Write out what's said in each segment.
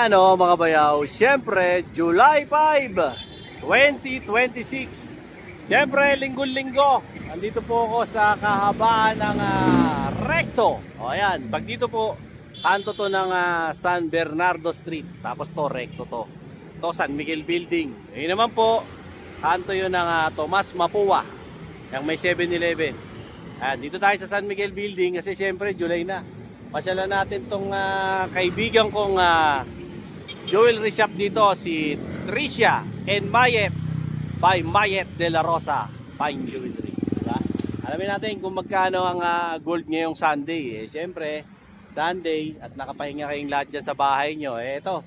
Ayan o mga bayaw, siyempre July 5, 2026. Siyempre linggo-linggo, andito po ako sa kahabaan ng Recto. O ayan, pag dito po, kanto to ng San Bernardo Street. Tapos to, Recto to. To San Miguel Building. Ayun naman po, kanto yun ng Tomas Mapua. Yung may 7-Eleven. Ayan, dito tayo sa San Miguel Building kasi siyempre July na. Pasyalan natin tong kaibigan kong jewelry shop dito, si Tricia and Mayet by Mayet de la Rosa Fine Jewelry. Diba? Alamin natin kung magkano ang gold ngayong Sunday. Siyempre, Sunday at nakapahinga kayong lahat dyan sa bahay nyo. Ito,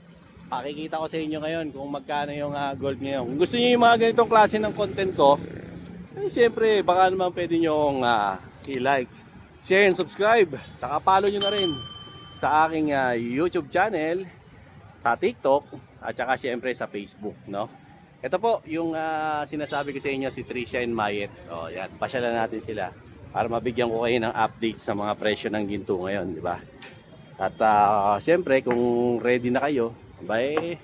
pakikita ko sa inyo ngayon kung magkano yung gold ngayon. Kung gusto nyo yung mga ganitong klase ng content ko, siyempre, baka naman pwede nyo i-like, share and subscribe. Saka follow nyo na rin sa aking YouTube channel, sa TikTok, at saka siyempre sa Facebook, no? Ito po yung sinasabi ko sa inyo, si Tricia and Mayet. O yan, pasyalan natin sila para mabigyan ko kayo ng updates sa mga presyo ng ginto ngayon, di ba? At siyempre, kung ready na kayo, bay,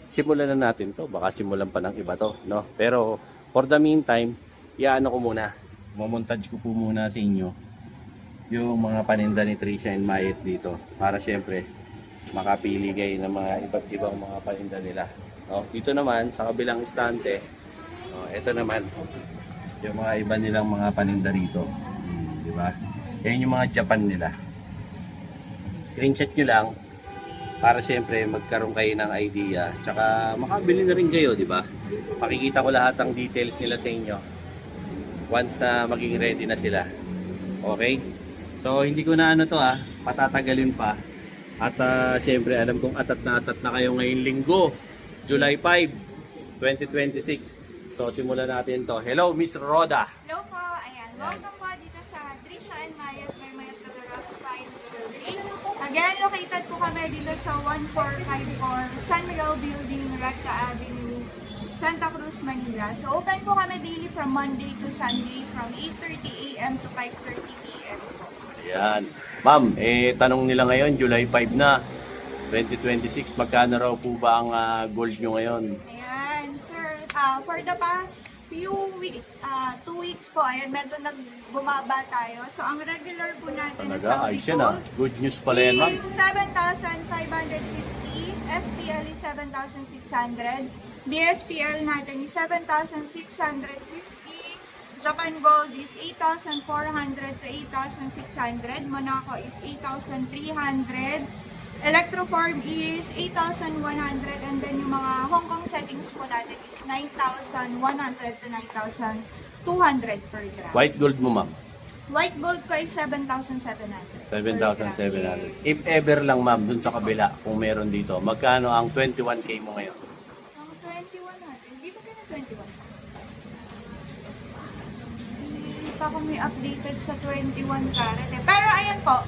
simulan na natin to. Baka simulan pa ng iba to, no? Pero for the meantime, iano ko muna, mamontage ko po muna sa inyo yung mga paninda ni Tricia and Mayet dito para syempre makapili kayo ng mga iba't ibang mga paninda nila, no? Dito naman sa kabilang istante, ito naman yung mga iba nilang mga paninda rito, di ba? Yan yung mga Japan nila. Screenshot nyo lang para syempre magkaroon kayo ng idea, tsaka makabili na rin kayo, di ba? Pakikita ko lahat ng details nila sa inyo once na maging ready na sila. Okay? So hindi ko na patatagalin pa. At siyempre alam kong atat na kayo ngayong linggo, July 5, 2026. So simulan natin to. Hello, Miss Roda. Hello po, ayan. Welcome po dito sa Tricia and Mayet by Mayet de la Rosa Fine Jewelry. Again, located po kami dito sa 1454 San Miguel Building, Recta Avenue, Santa Cruz, Manila. So open po kami daily from Monday to Sunday from 8:30 a.m. to 5:30 p.m. Ayan. Ma'am, tanong nila ngayon, July 5 na, 2026, magkano raw po ba ang gold nyo ngayon? Ayan, sir. For the past few weeks, 2 weeks po, ayan, medyo bumaba tayo. So, ang regular po natin Talaga, ayos yan ah. Good news pala yan, ma'am. is 7,550, SPL is 7,600, BSPL natin is 7,650, Japan Gold is 8,400 to 8,600. Monaco is 8,300. Electroform is 8,100. And then yung mga Hong Kong settings po natin is 9,100 to 9,200 per gram. White gold mo, ma'am? White gold ko is 7,700. 7,700. If ever lang, ma'am, dun sa kabila, kung meron dito, magkano ang 21K mo ngayon? Ang 21 natin. Di ba kayo 21? Hindi pa kami updated sa 21 karat eh. Pero ayan po,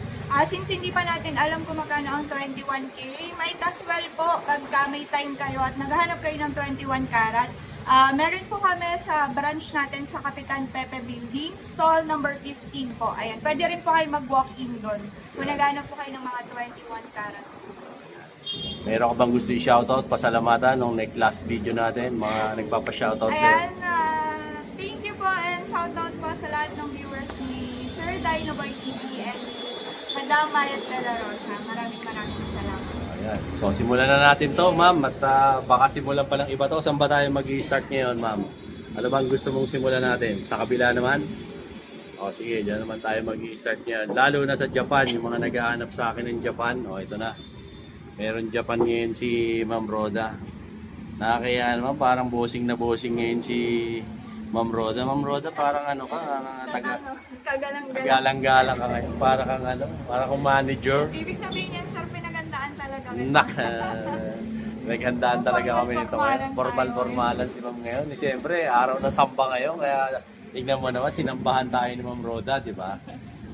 since hindi pa natin alam kung magkano ang 21K, might as well po, pagka may time kayo at naghahanap kayo ng 21 karat, meron po kami sa branch natin sa Kapitan Pepe Building, stall number 15 po. Ayan, pwede rin po kayo mag-walk-in doon kung naghahanap po kayo ng mga 21 karat. Meron ka bang gusto i-shoutout, pasalamatan nung last video natin, mga nagpapa-shoutout sa'yo? Ayan, thank you po and shoutout po sa lahat ng viewers ni Sir Dinoboy TV and Madam Mayet de la Rosa. Maraming salamat. Ayan. So simulan na natin to, ma'am, at baka simulan pa ng iba to. Saan ba tayo mag-i-start ngayon, ma'am? Ano bang gusto mong simulan natin? Sa kabila naman? O sige, dyan naman tayo mag-i-start ngayon. Lalo na sa Japan, yung mga nag-aanap sa akin ng Japan. O ito na. Meron Japan ngayon si Ma'am Roda. Nakakaya naman, parang bossing na bossing ngayon si Ma'am Roda. Ma'am Roda, parang ano ka, galang-galang ka ngayon. Para kang para kang manager. Ibig sabihin yan, sir, pinagandaan talaga. Naghandaan talaga kami nito ngayon. Formal-formalan si Ma'am ngayon. Siyempre, araw na samba ngayon. Kaya tignan mo naman, sinambahan tayo ni Ma'am Roda, di ba?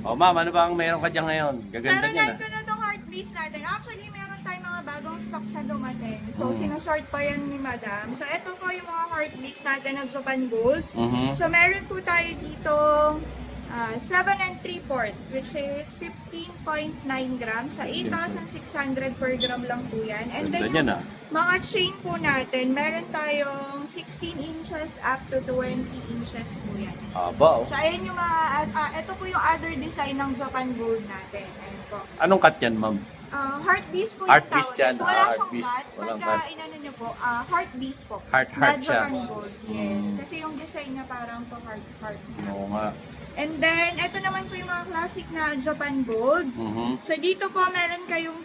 O Ma'am, ano ba ang meron ka dyan ngayon? Gaganda niya na. Pero like ko na itong heart piece natin. Actually, meron tayong mga bagong stock sa dumating. So, sinasort pa yan ni Madam. So, ito po yung mga heart piece natin ng Japan Gold. So, meron po tayo dito 7 and 3/4, which is 15.9 grams. Sa 8,600 per gram lang po yan. And Ganda then, niyan, ah. mga chain po natin, meron tayong 16 inches up to 20 inches po yan. Haba, oh. So, ayan yung mga, ito po yung other design ng Japan Gold natin. Ayan po. Anong cut yan, ma'am? Heart beast po Heart yung beast tawag. yan. So, wala Heart siyang beast. cut. Walang Pagka cut. inano nyo po, heart beast po. Heart Na siya. Japan Gold. Yes. Mm. Kasi yung design niya parang to heart. Oo nga. And then, ito naman po yung mga classic na Japan Gold. Mhm. So, dito po meron kayong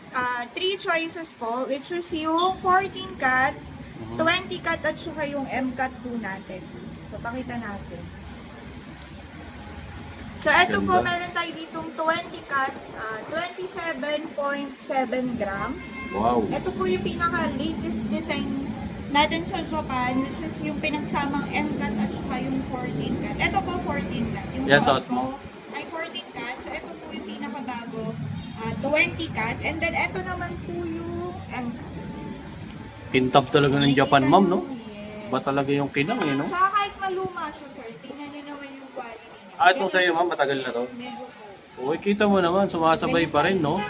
3 choices po, which is yung 14 cut, 20 cut, at saka yung M cut po natin. So, pakita natin. So, ito po, Ganda. meron tayo ditong 20 cut, 27.7 grams. Wow. Ito po yung pinaka-latest design natin sa Japan. This is yung pinagsamang M cut at saka yung 14 cut. Ito po 14 cut. Yung Yan, suot suot mo. ay 14 cut. So ito po yung pinakabago, 20 cut. And then ito naman po yung M cut. Kintab talaga ng Japan, ma'am, no? Yes. Ba talaga yung kinang, eh, no? Saka kahit maluma siya, sir, tingnan niyo naman yung quality niya. Itong sa'yo, ma'am, matagal na to. Medyo po. Uy, kita mo naman, sumasabay pa rin, no?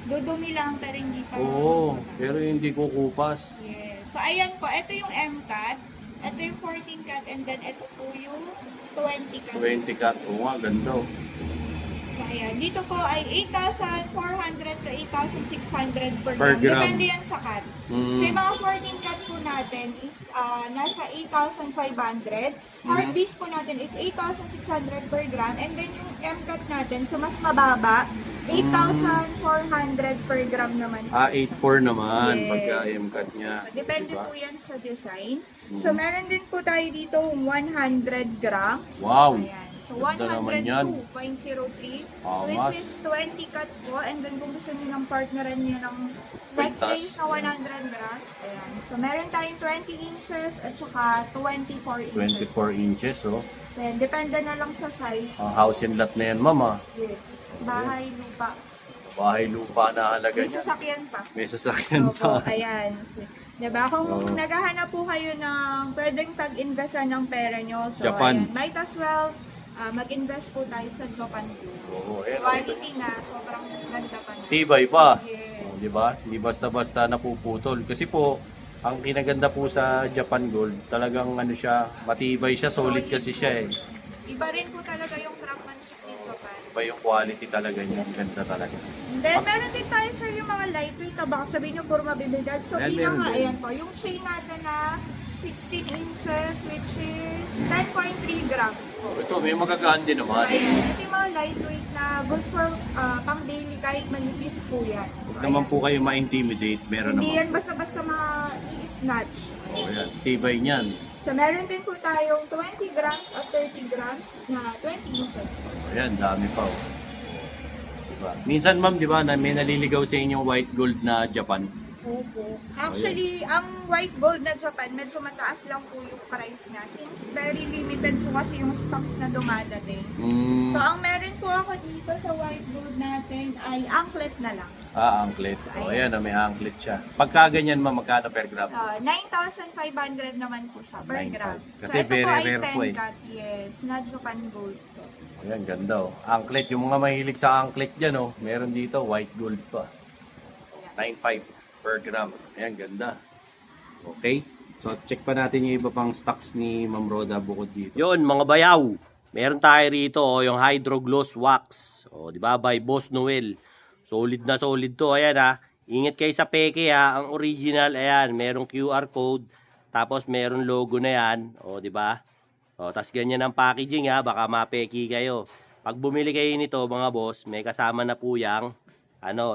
Dudumi lang pero hindi pa. Oo, pero hindi ko kupas. Yes. So, ayan po. Ito yung M-cut. Ito yung 14 cut. And then, ito po yung 20 cut. 20 cut. Oo nga, ganda, oh. So, ayan. Dito po ay 8,400 to 8,600 per Per gram. gram. Depende yan sa cut. Mm. So, yung mga 14 cut po natin is nasa 8,500. Heart beast po natin is 8,600 per gram. And then, yung M-cut natin, so mas mababa, 8,400 per gram naman. 8.4 naman, Yes. pagka M-cut niya. So, depende Diba? po yan sa design. So, meron din po tayo dito 100 grams. Wow! Ayan. So, Ganda naman yan. 102.03, Angas. which is 20 cut po. And then, kung gusto niyo ng partneran niya ng neck Pintas. lace na 100 grams. Ayan. So, meron tayong 20 inches at saka 24 inches. 24 inches, oh. So, yan. Depende na lang sa size. House and lot na yan, ma'am, ah. Yes. Bahay, lupa. Bahay lupa na halaga May niya. sasakyan pa. May sasakyan Opo, pa. ayan. Diba? Kung Oo. naghahanap po kayo ng pwedeng pag-investan ng pera nyo, so Japan. ayan, might as well mag-invest po tayo sa Japan po. Oo, ayan, oh. Quality na, sobrang ganda pa na. Tibay pa. Yes. Oh, di ba? Hindi basta-basta napuputol. Kasi po, ang kinaganda po sa Japan Gold, talagang ano siya, matibay siya, solid kasi siya eh. Iba rin po talaga yung craftsmanship ni Japan. Iba yung quality talaga niya, ang ganda talaga. And then, meron din tayo sir yung mga lightweight na baka sabihin nyo puro mabibigat. So, Meron pinaka, din. ayan po, yung chain natin na 16 inches, which is 10.3 grams po. Ito, may magagaan din naman. Ayan, ito yung mga lightweight na good for pang daily kahit manipis po yan. Huwag naman po kayo ma-intimidate, meron Hindi naman. yan basta-basta ma-snatch. Oh, yan. Tibay niyan. So, meron din po tayong 20 grams at 30 grams na 20 inches po. Ayan, dami pa oh. Diba? Minsan ma'am, di ba, na may naliligaw sa inyong white gold na Japan. Opo. Actually, ang white gold na Japan, medyo mataas lang po yung price niya. Since very limited po kasi yung stocks na dumadating. Mm. So, ang meron po ako dito sa white gold natin ay anklet na lang. Anklet. O, ayan, may anklet siya. Pagka ganyan ma'am, magkano per gram? 9,500 naman po siya per 9,500. gram. Kasi so, ito very po ay rare 10 po eh. cut, yes, na Japan gold po. Ayan, ganda oh. Anklet, yung mga mahilig sa anklet dyan oh. Meron dito, white gold pa. 9,500 per gram. Ayan, ganda. Okay. So, check pa natin yung iba pang stocks ni Ma'am Roda bukod dito. Yun, mga bayaw. Meron tayo rito, oh, yung Hydro Gloss Wax. O, di ba, by Boss Noel. Solid na solid to. Ayan ha. Ingat kayo sa peke ha. Ang original, ayan, merong QR code. Tapos meron logo na yan. O, di ba? O, tas ganyan ang packaging ha. Baka mapeki kayo. Pag bumili kayo nito, mga boss, may kasama na po yang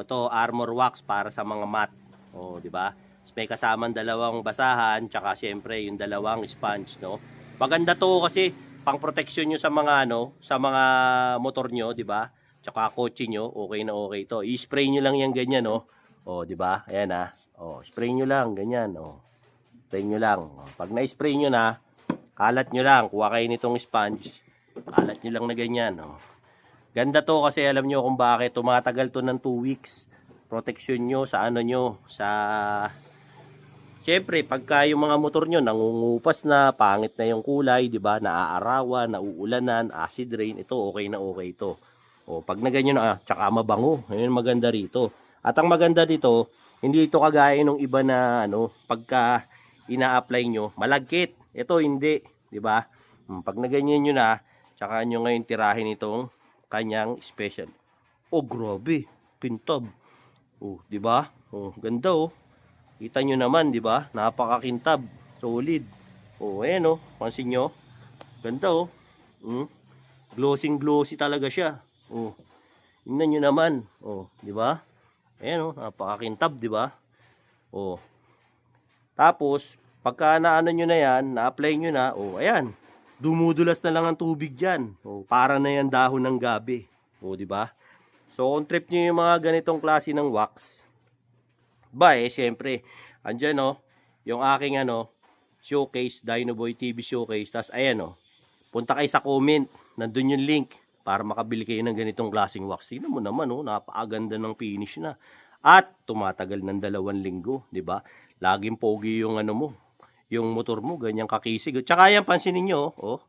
to armor wax para sa mga mat. O, di ba? May kasamang dalawang basahan, tsaka syempre yung dalawang sponge, no? Maganda to kasi pang protection nyo sa mga sa mga motor nyo, di ba? Tsaka kotse nyo, okay na okay to. I-spray nyo lang yan ganyan, no? O, di ba? Ayan ah. O, spray nyo lang ganyan, o. Spray nyo lang. O, pag na-spray nyo na, kalat nyo lang. Kuha kayo nitong sponge. Kalat nyo lang na ganyan, o. Ganda to kasi alam nyo kung bakit tumatagal to ng 2 weeks. Protection nyo sa nyo, sa syempre, pagka yung mga motor nyo nangungupas na, pangit na yung kulay, di ba? Naaarawan, nauulanan, acid rain, ito okay na okay ito. O, pag na ganyan na, tsaka mabango. Ayun maganda rito. At ang maganda dito, hindi ito kagaya ng iba na ano, pagka ina-apply nyo, malagkit. Ito hindi, di ba? Pag na ganyan nyo na, tsaka nyo ngayon tirahin itong kanyang special. Oh, grabe, kintab. Oh, di ba? Oh, ganda oh. Kita nyo naman, di ba? Napakakintab, solid. Oh, ayan oh, pansin nyo. Ganda oh. Glossy talaga siya. Oh. Tingnan nyo naman. Oh, di ba? Ayan oh, napakakintab, di ba? Oh. Tapos, pagka naano nyo na yan, na-apply nyo na, oh, ayan. Dumudulas na lang ang tubig diyan. Oh, para na yan dahon ng gabi. Oh, di ba? So, kung trip nyo yung mga ganitong klase ng wax, ba syempre, andyan oh, yung aking showcase, Dinoboy TV showcase. Tas ayan oh, punta kayo sa comment, nandun yung link para makabili kayo ng ganitong klaseng wax. Tingnan mo naman oh, napakaganda ng finish na. At tumatagal ng 2 linggo, di ba? Laging pogi yung mo, yung motor mo, ganyan kakisig. Tsaka yan, pansinin nyo oh,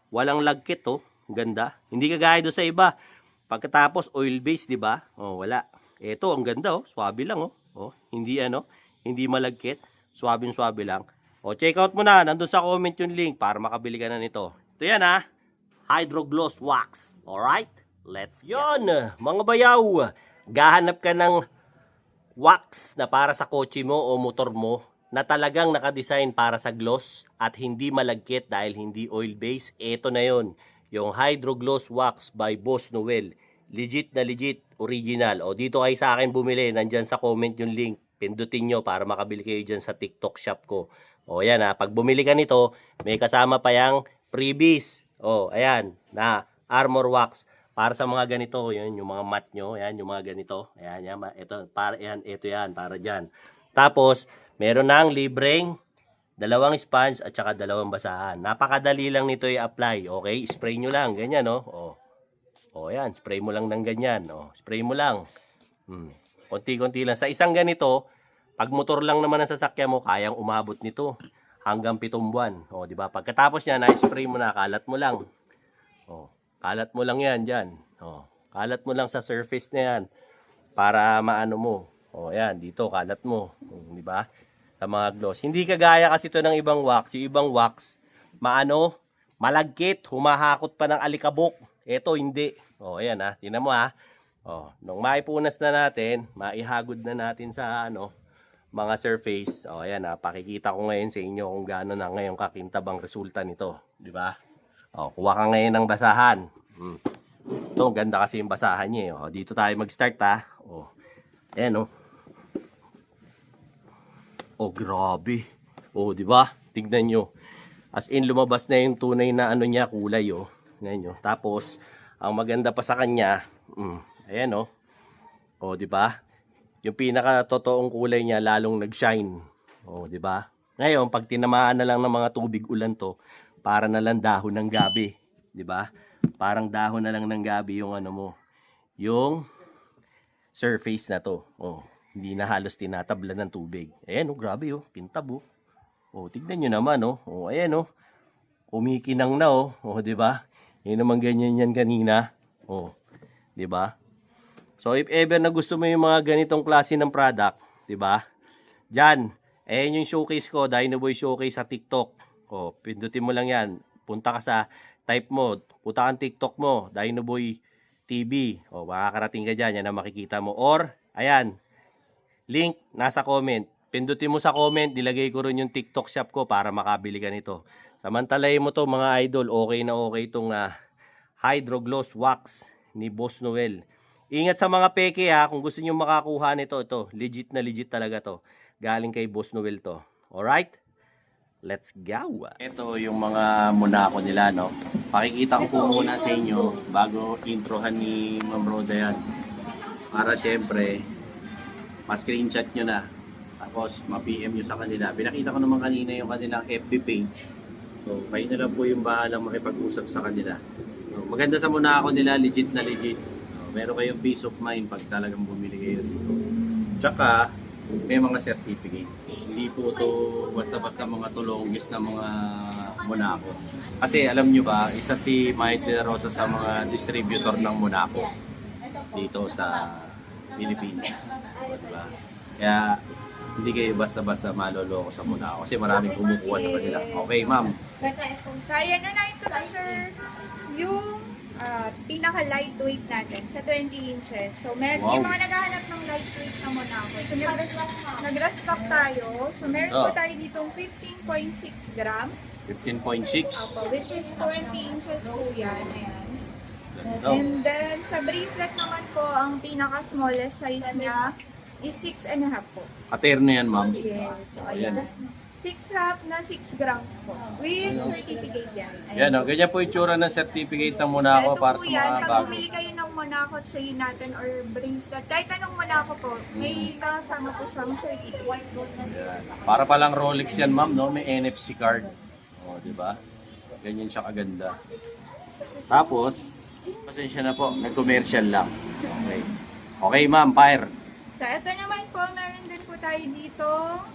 walang lagkit oh, ganda. Hindi kagaya do sa iba. Pagkatapos oil base, di ba? Oh, wala. Ito ang ganda oh, swabe lang oh. Oh, hindi hindi malagkit, swabe lang. O, check out mo na, nandun sa comment yung link para makabili ka na nito. Ito yan ha, Hydro Gloss Wax. Alright, let's go. Yun, mga bayaw, gahanap ka ng wax na para sa kotse mo o motor mo na talagang nakadesign para sa gloss at hindi malagkit dahil hindi oil base. Ito na yon, yung Hydro Gloss Wax by Boss Noel. Legit na legit, original. O dito kayo sa akin bumili, nandyan sa comment yung link. Pindutin nyo para makabili kayo dyan sa TikTok shop ko. O yan ha, pag bumili ka nito, may kasama pa yung freebies. O ayan, na armor wax. Para sa mga ganito, yun, yung mga mat nyo, yan, yung mga ganito. Ayan, yan, ito yan, para dyan. Tapos, meron nang libreng 2 sponge at saka 2 basahan. Napakadali lang nito i-apply. Okay, spray nyo lang, ganyan no. O yan, spray mo lang ng ganyan. O, spray mo lang. Konti-konti lang. Sa isang ganito, pag motor lang naman ang sasakyan mo, kayang umabot nito hanggang 7 buwan. O, di ba? Pagkatapos niya, na-spray mo na, kalat mo lang. O, kalat mo lang yan dyan. O, kalat mo lang sa surface na yan para maano mo. O, yan, dito, kalat mo. O, di ba? Sa mga gloss. Hindi kagaya kasi ito ng ibang wax. Yung ibang wax, malagkit, humahakot pa ng alikabok. Ito hindi. O, ayan ha. Tingnan mo ha. O, nung maipunas na natin, maihagod na natin sa mga surface. O, ayan ha. Pakikita ko ngayon sa inyo kung gaano na ngayon kakintab ang resulta nito. Di ba? O, kuha ka ngayon ng basahan. Ito, ganda kasi yung basahan niya. O, dito tayo mag-start ha. O, ayan o. O, grabe. O, di ba? Tignan nyo. As in, lumabas na yung tunay na niya, kulay o. Ngayon, tapos ang maganda pa sa kanya, ayan oh. Oh, di ba? Yung pinaka totoong kulay niya lalong nag-shine. Oh, di ba? Ngayon, pag tinamaan na lang ng mga tubig ulan to, para na lang dahon ng gabi, di ba? Parang dahon na lang ng gabi yung mo, yung surface na to. Oh, hindi na halos tinatabla ng tubig. Ayan oh, grabe oh, pintab oh. Oh, tignan niyo naman oh. Oh, ayan oh. Kumikinang na oh. Oh, di ba? Yun naman ganyan yan kanina. Oh, 'di ba? So if ever na gusto mo yung mga ganitong klase ng product, 'di ba? Diyan, ayan yung showcase ko, Dinoboy showcase sa TikTok. Oh, pindutin mo lang 'yan. Punta ka sa type mo, punta kang TikTok mo, Dinoboy TV. Oh, makakarating ka diyan, yan ang makikita mo. Or ayan, link nasa comment. Pindutin mo sa comment, nilagay ko rin yung TikTok shop ko para makabili ka nito. Samantalahin mo to mga idol, okay na okay itong Hydro Gloss Wax ni Boss Noel. Ingat sa mga peke ha, kung gusto niyo makakuha nito, ito, legit na legit talaga to. Galing kay Boss Noel to. Alright? Let's go! Ito yung mga munako nila, no? Pakikita ko po muna sa inyo bago introhan ni Ma'am Roda yan. Para syempre, ma-screenshot nyo na. Tapos, ma-PM nyo sa kanila. Pinakita ko naman kanina yung kanilang FB page. So, kayo na lang po yung bahalang makipag-usap sa kanila. So, maganda sa muna ako nila, legit na legit. So, meron kayong peace of mind pag talagang bumili kayo dito. Tsaka, may mga certificate. Hindi po to basta-basta mga tulonggis na mga Monaco. Kasi alam nyo ba, isa si Mike De La Rosa sa mga distributor ng Monaco dito sa Pilipinas. Diba? Kaya hindi kayo basta-basta maloloko sa Monaco kasi maraming kumukuha sa kanila. Okay, ma'am. So, ayan na ito na, sir. Yung pinaka-lightweight natin sa 20 inches. So, meron Wow. yung mga naghahanap ng lightweight na Monaco. So, nag-restock tayo. So, meron po tayo ditong 15.6 grams. 15.6. Which is 20 inches po yan. Ayan. Ganda. And then, sa bracelet naman po, ang pinaka-smallest size niya is 6.5 po. Katerno yan, ma'am. Yes. So, Ayan. ayan. 6.5 na 6 grams po. With certificate yan. Yan, oh, ganyan po yung tsura ng certificate ng Monaco Ito para po sa yan, mga pag bago. bumili kayo ng Monaco chain natin or bracelet, kahit anong Monaco po, may kasama po siyang certificate. Yan. Para palang Rolex yan, ma'am, no? May NFC card. O, di ba? Ganyan siya kaganda. Tapos, pasensya na po, nag-commercial lang. Okay. Okay, ma'am, fire. So, ito naman po, meron din po tayo dito,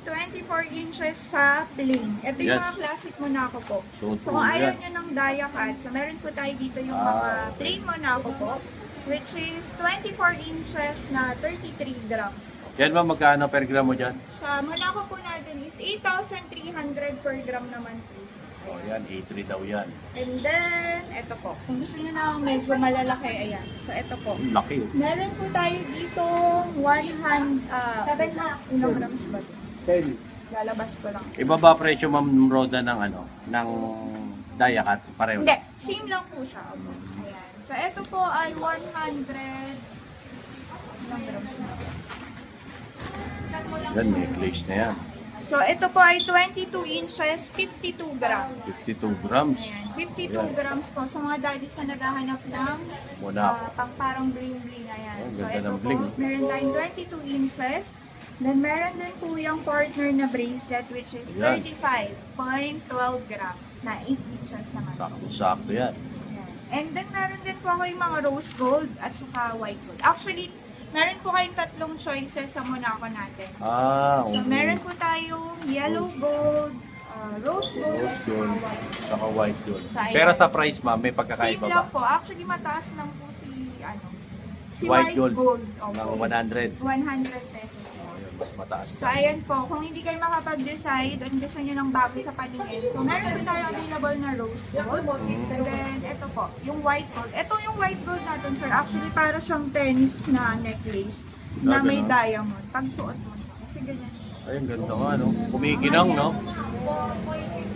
24 inches sa plain. Ito yung Yes. mga classic Monaco po. So, So, kung true ayaw yan. nyo ng dia cut, so meron po tayo dito yung mga okay. plain Monaco po, which is 24 inches na 33 grams. Yan, ma'am, magkano per gram mo dyan? Sa Monaco po natin is 8,300 per gram naman po. O, yan, A3 daw yan. And then, ito po. Kung gusto nyo na medyo malalaki, ayan. So, ito po. Ang laki, oh. Meron po tayo dito 7 grams ba ito? 10. Lalabas ko lang. Ibaba presyo, ma'am, Roda, ng ano, ng Dayakat, pareho. Hindi, same lang po siya. Ayan. So, ito po ay 100 ilang grams na. Yan, may glaze na yan. So, ito po ay 22 inches, 52 grams. 52 grams. Ayan, 52 Ayan. grams po. So, mga daddies na naghahanap ng Monaco. pang parang bling-bling. Ayan. Oh, So, ganda ito ng po, bling. meron tayong 22 inches. Then, meron din po yung partner na bracelet which is Ayan. 35.12 grams na 8 inches naman. Sakto-sakto yan. Ayan. And then, meron din po ako yung mga rose gold at saka white gold. Actually, meron po kayong tatlong choices sa Monaco natin. Ah, So, okay. meron po tayong yellow gold, rose gold, Rose at saka gold. white gold. Saka white gold. So, ayan. Pero sa price, ma'am, may Same pagkakaiba ba? lang po. Actually, mataas lang po si White gold Opo. ng 100. 100 pesos. Oh, yun, mas mataas So, na. ayan po. Kung hindi kayo makapag-decide at gusto nyo ng bago sa paningin, so, meron po tayo available na rose gold. And then, ito po, yung white gold. Ito yung white gold natin, sir. Actually, para siyang tennis na necklace na may ganun. diamond. Pag suot mo siya. Kasi ganyan siya. Ay, ang ganda nga, no? Kumikinang, no?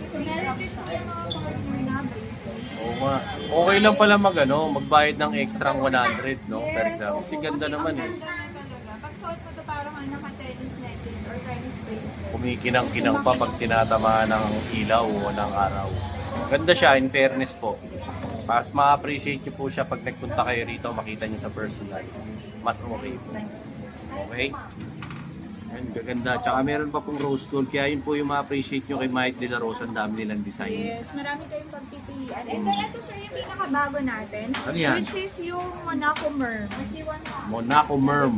So, meron din po yung mga partner na bracelet. Oo nga. Okay lang pala magbayad ng extra 100, no? Per gram. Kasi ganda Kasi naman, ang eh. ganda na talaga. Pag suot mo to parang naka-tennis necklace or tennis bracelet. Kumikinang-kinang pa pag tinatamaan ng ilaw o ng araw. Ganda siya, in fairness po. Mas ma-appreciate nyo po siya pag nagpunta kayo rito, makita nyo sa personal. Mas okay po. Okay? Yan, gaganda. Tsaka meron pa pong rose gold. Kaya yun po yung ma-appreciate nyo kay Mike De La Rosa. Ang dami nilang design. Yes, marami kayong pagpipilian. And then ito sir yung pinakabago natin. Ano yan? Which is yung Monaco Merm. Monaco Merm.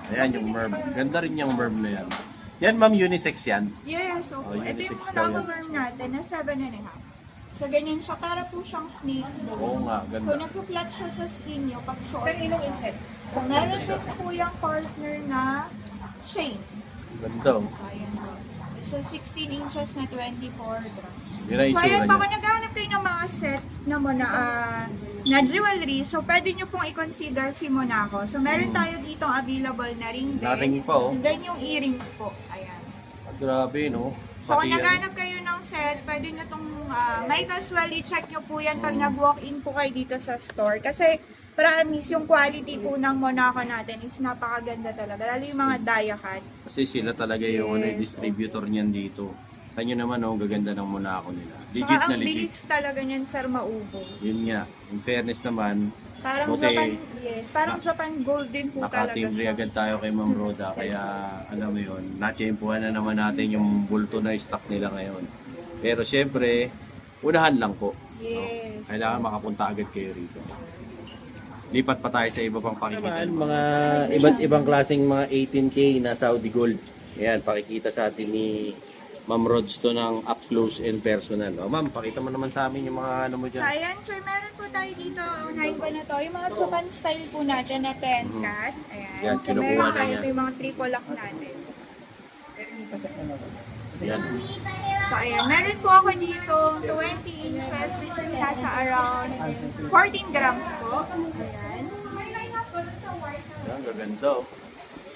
Ayan yung Merm. Ganda rin yung Merm na yan. Yan ma'am, unisex yan. Yes, so Oh, ito yung unisex daw Monaco yan. Merm natin na 7.5. So ganyan siya, para po siyang snake. Oo nga, So ganda. nagpo-flat siya sa skin nyo pag suot. Pero ilang inches? So meron siya po yung partner na chain. Ganda, oh. So ayan po. So 16 inches na 24 grams. Yun ang So itsura ayan, niya. baka naghahanap kayo ng mga set na na jewelry, so pwede nyo pong i-consider si Monaco. So meron tayo dito available na ring Na ring pa, oh. And then yung earrings po. Ayan. Ah, grabe, no? So kung Pati yan. naghahanap kayo ng set, pwede nyo itong, might as well i-check nyo po yan pag Mm. nag-walk-in po kayo dito sa store. Kasi promise, yung quality po ng Monaco natin is napakaganda talaga. Lalo yung mga dia cut. Kasi sila talaga yung ano, Yes. distributor niyan dito. Sa inyo naman, oh, gaganda ng Monaco nila. Legit Saka na ang legit. bilis talaga niyan, sir, maubos. Yun nga. In fairness naman, Parang Buti, Japan, yes. Parang Japan Gold din po talaga nakatimbre siya. agad tayo kay Ma'am Roda. Kaya, alam mo yun, natsyempuhan na naman natin yung bulto na stock nila ngayon. Pero syempre, unahan lang po. Yes. Kailangan makapunta agad kayo rito. Lipat pa tayo sa iba pang pakikita. Mga iba't ibang klaseng mga 18K na Saudi gold. Ayan, pakikita sa atin ni Ma'am Rods to ng up close and personal. O ma'am, pakita mo naman sa amin yung mga ano mo So dyan. ayan sir, meron po tayo dito, unahin ko na to, yung mga Japan style po natin na 10 cat. Ayan, Yan, so kinukuha meron na tayo niya. ito yung mga triple lock natin. Ayan. So ayan, meron po ako dito 20 inches which is nasa around 14 grams po. Ayan. Ayan, gaganda oh.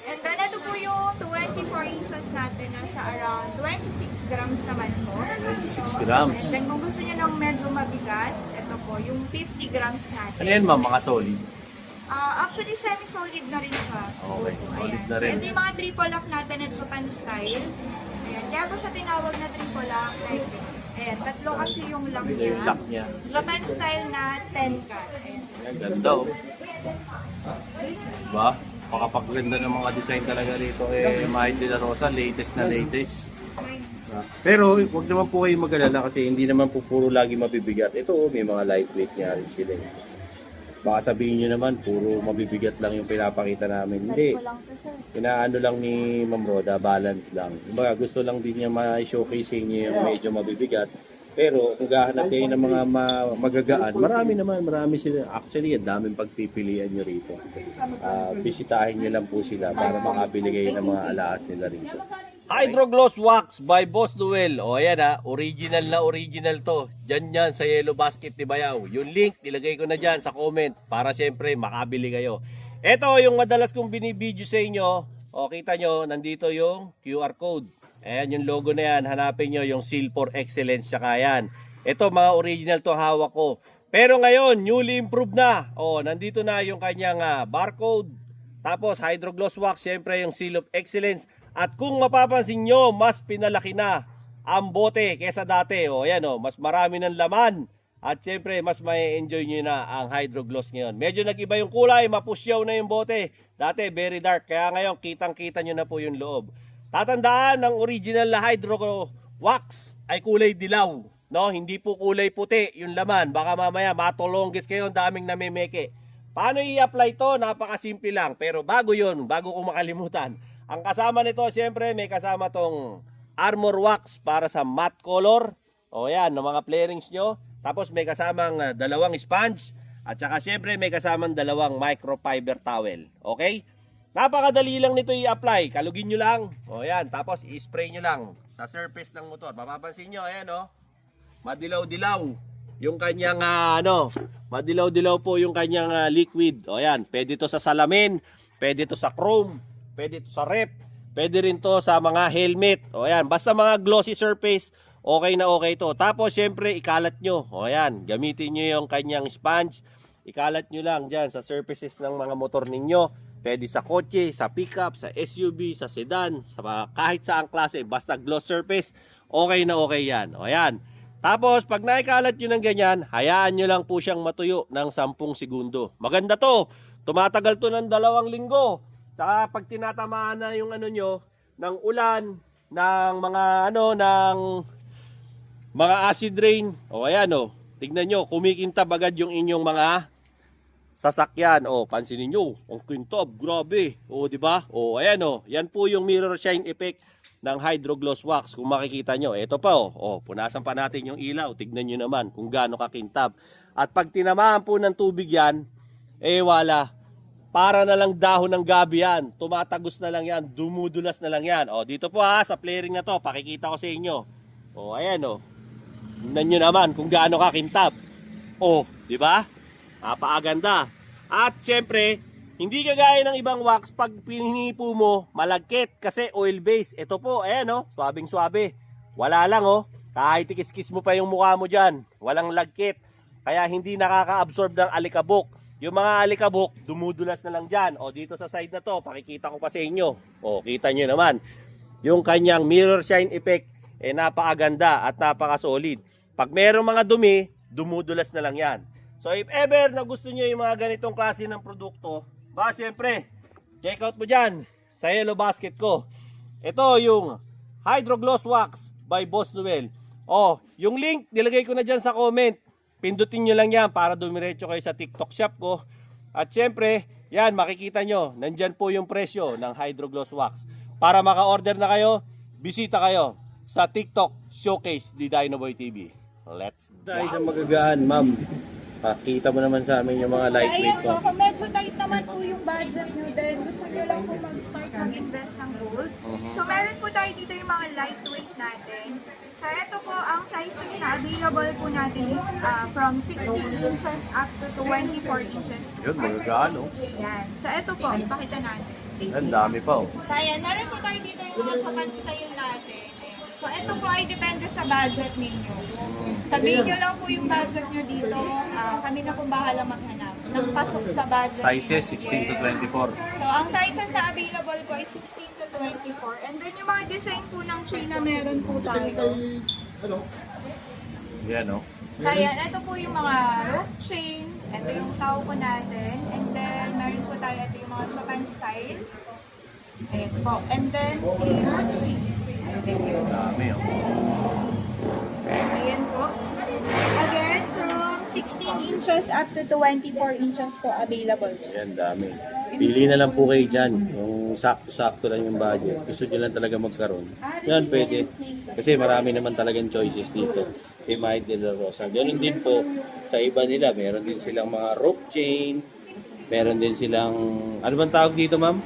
And then ito po yung 24 inches natin nasa around 26 grams naman po. 26 grams. And then kung gusto nyo ng medyo mabigat, ito po yung 50 grams natin. Ano yan ma'am, mga solid? Actually, semi-solid na rin siya. Okay, solid Ayan. na rin. So, ito yung mga triple lock natin at Japan style. Ayan. Kaya po siya tinawag na triple lock. Ayan, tatlo kasi yung lock Ito yung niya. lock niya. Japan style na 10 cat. Ayan. Ayan, ganda oh. Diba? Makapaganda ng mga design talaga rito eh, Mahit de la Rosa, latest na latest. Pero huwag naman po kayo mag-alala kasi hindi naman po puro lagi mabibigat. Ito oh, may mga lightweight nga rin sila. Baka sabihin nyo naman, puro mabibigat lang yung pinapakita namin. Hindi. Ko lang to, sir. Inaano lang ni Ma'am Roda, balance lang. Kumbaga, gusto lang din niya ma-showcase niya yung medyo mabibigat. Pero kung gahanap kayo ng mga magagaan, marami sila. Actually, ang daming pagpipilian nyo rito. Bisitahin nyo lang po sila para makabili kayo ng mga alahas nila rito. Hydrogloss Wax by Boss Noel. O ayan ha, original to. Diyan sa Yellow Basket ni Bayaw. Yung link, nilagay ko na dyan sa comment para siyempre makabili kayo. Ito yung madalas kong binibideo sa inyo. O kita nyo, nandito yung QR code. Ayan yung logo na yan. Hanapin nyo yung Seal for Excellence. Tsaka yan. Ito mga original to hawak ko. Pero ngayon, newly improved na. O, nandito na yung kanyang barcode. Tapos Hydrogloss Wax, siyempre yung Seal of Excellence. At kung mapapansin nyo, mas pinalaki na ang bote kesa dati. O ayan o, mas marami ng laman. At siyempre, mas may enjoy nyo na ang Hydrogloss ngayon. Medyo nag-iba yung kulay, mapusyaw na yung bote. Dati, very dark. Kaya ngayon, kitang-kita nyo na po yung loob. Tatandaan, ng original na Hydro Wax ay kulay dilaw. No? Hindi po kulay puti yung laman. Baka mamaya matulonggis kayo, ang daming namimeke. Paano i-apply to? Napakasimple lang. Pero bago yun, bago ko makalimutan. Ang kasama nito, siyempre, may kasama tong Armor Wax para sa matte color. O yan, ng mga flarings nyo. Tapos may kasamang dalawang sponge. At saka siyempre may kasamang dalawang microfiber towel. Okay? Napakadali lang nito i-apply. Kalugin nyo lang. O yan, tapos i-spray nyo lang sa surface ng motor. Mapapansin nyo, ayan o. Madilaw-dilaw yung kanyang madilaw-dilaw po yung kanyang liquid. O yan, pwede to sa salamin, pwede to sa chrome, pwede to sa rep, pwede rin to sa mga helmet. O yan, basta mga glossy surface, okay na okay to. Tapos syempre ikalat nyo. O yan, gamitin nyo yung kanyang sponge. Ikalat nyo lang dyan sa surfaces ng mga motor ninyo. Pwede sa kotse, sa pickup, sa SUV, sa sedan, sa kahit saang klase. Basta gloss surface, okay na okay yan. O yan. Tapos pag naikalat nyo ng ganyan, hayaan nyo lang po siyang matuyo ng 10 segundo. Maganda to. Tumatagal to ng 2 linggo. Saka pag tinatamaan na yung ano nyo, ng ulan, ng mga acid rain. O ayan o. Tignan nyo, kumikintab agad yung inyong mga sasakyan. O, pansinin nyo, ang kintab, grabe. O, di ba? O, ayan o. Yan po yung mirror shine effect ng Hydrogloss Wax. Kung makikita nyo, ito pa o. O, punasan pa natin yung ilaw. Tignan nyo naman kung gaano kakintab. At pag tinamaan po ng tubig yan, wala. Para na lang dahon ng gabi yan. Tumatagos na lang yan. Dumudulas na lang yan. O, dito po ha, sa flaring na to, pakikita ko sa inyo. O, ayan o. Tignan nyo naman kung gaano kakintab. O, di ba? Napakaganda. At syempre, hindi kagaya ng ibang wax, pag pinipo mo, malagkit kasi oil base. Ito po, ayan o, swabing swabe. Wala lang o, kahit ikis-kis mo pa yung mukha mo dyan, walang lagkit. Kaya hindi nakaka-absorb ng alikabok. Yung mga alikabok, dumudulas na lang dyan. O dito sa side na to, pakikita ko pa sa inyo. O, kita nyo naman. Yung kanyang mirror shine effect, napakaganda at napaka-solid. Pag merong mga dumi, dumudulas na lang yan. So if ever na gusto niyo yung mga ganitong klase ng produkto, siyempre, check out mo dyan sa Yellow Basket ko. Ito yung Hydrogloss Wax by Boss Noel. O, yung link, nilagay ko na dyan sa comment. Pindutin nyo lang yan para dumiretso kayo sa TikTok shop ko. At siyempre, yan, makikita nyo, nandyan po yung presyo ng Hydrogloss Wax. Para maka-order na kayo, bisita kayo sa TikTok Showcase di Dinoboy TV. Let's go! Dahil sa magagaan, ma'am, pakita mo naman sa amin yung mga So, lightweight ayan po, ko. kung medyo tight naman po yung budget nyo, then gusto nyo lang po mag-start mag-invest ng gold. So, meron po tayo dito yung mga lightweight natin. So, ito po, ang sizes na available po natin is from 16 inches up to 24 inches. Yun, magagaan, oh. Yan. So, ito po, pakita natin. Ang dami pa, oh. So, ayan, meron po tayo dito yung mga Japan style natin. Ayan. So, ito po ay depende sa budget ninyo. Sabihin nyo lang po yung budget nyo dito. Kami na kung bahala maghanap. Nang pasok sa budget. Sizes, ninyo. 16 to 24. So, ang sizes na available po ay 16 to 24. And then yung mga design po ng chain na meron po tayo. Yan, oh. So, ayan, ito po yung mga rope chain. Ito yung tao po natin. And then, meron po tayo ito yung mga Japan style. Ayan po. And then, si Mochi. Ang dami, oh. Ayan po. Again, from 16 inches up to 24 inches po available. Yan, dami. Pili na lang po kayo dyan. Yung sakto-sakto lang yung budget. Gusto nyo lang talaga magkaroon. Yan, pwede. Kasi marami naman talagang choices dito. Kay Mahit de la Rosa. Ganun din po sa iba nila. Meron din silang mga rope chain. Meron din silang, ano bang tawag dito, ma'am?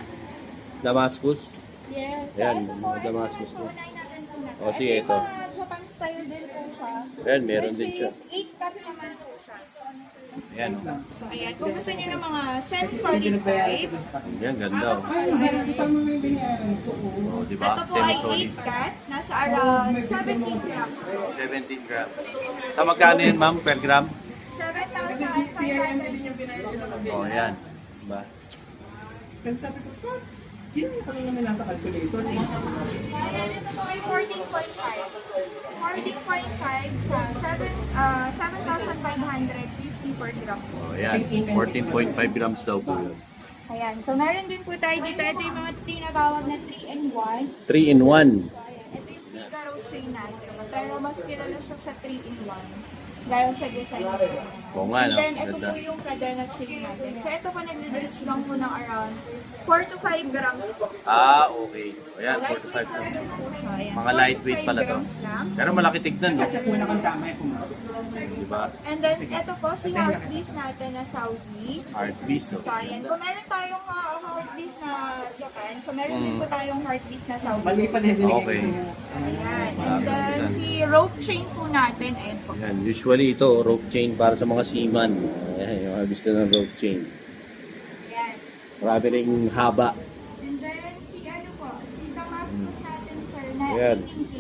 Damascus? Yes. So, Ayan, ito po, mga Damascus po. unahin natin po natin. O, sige, ito. Yung mga Japan style din po siya. Ayan, meron din siya. Which is 8 cut naman po siya. Ayan. So, ayan. Kung gusto niyo ng mga semi-solid pipe, Yan, ganda, oh. Oh, di ba? ito po ay Semi-solid. 8 cut. Nasa around 17 grams. 17 grams. Sa magkano yun, ma'am, per gram? 7,500. Oh, ayan. Diba? Ayan, ito po ay 14.5. 14.5 sa 7,550 per gram. Oh, ayan. 14.5 grams daw po yun. Ayan, so meron din po tayo dito. Ito yung mga tinatawag na 3-in-1. 3 in 1. So, ayan, ito yung Figaro chain natin. Pero mas kilala siya sa 3-in-1. Dahil sa design nito. Oo nga, no? And then, ito Ganda. po yung cadena chain natin. So, ito po nag-reach lang po ng around 4 to 5 grams po. Ah, okay. Ayan, 4 to 5 Lightweight lang din po siya. Ayan, Mga 4 to lightweight 5 pala to. grams lang. Pero malaki tignan, no? Diba? And then, ito po si Heartbeast natin na Saudi. Heart beast, oh. So, ayan. Kung meron tayong Heartbeast na Japan, so meron din po tayong Heartbeast na Saudi. Okay. Ayan. And then, si rope chain po natin, ayan po. Ayan, usually ito, rope chain para sa mga seaman. Ayan, yung mga gusto ng rope chain. Ayan. Marami ring haba. And then, si ano po, si Damascus natin, sir, na Ayan. 18K.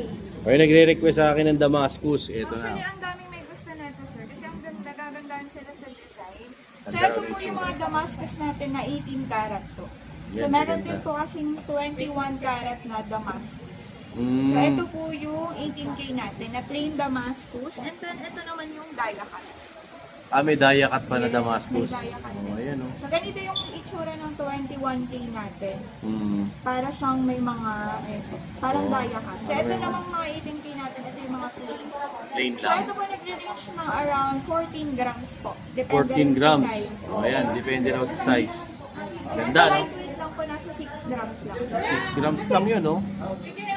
May nagre-request sa akin ng Damascus. Ito Actually, na. ang daming may gusto nito, sir. Kasi ang ganda, gagandaan sila sa design. So, Ganda ito rin po siya. yung mga Damascus natin na 18 karat to. So, Yan, meron ganda. din po kasing 21 karat na Damascus. So, Mm. ito po yung 18K natin na plain Damascus. And then, ito naman yung dia cut. Ah, may dia cut pa na Yes, Damascus. may dia cut. Oh, ayan, oh. So, ganito yung itsura ng 21K natin. Mm. Para siyang may mga, parang Oh. dia cut. So, ito namang mga 18K natin, ito yung mga plain. Plain So, lang. ito po nagre-range ng around 14 grams po. Depende 14 rin sa grams. size. Oh, ayan, depende raw sa size. So, Ganda, ito no? lightweight lang po, nasa 6 grams lang. 6 grams lang yun, no?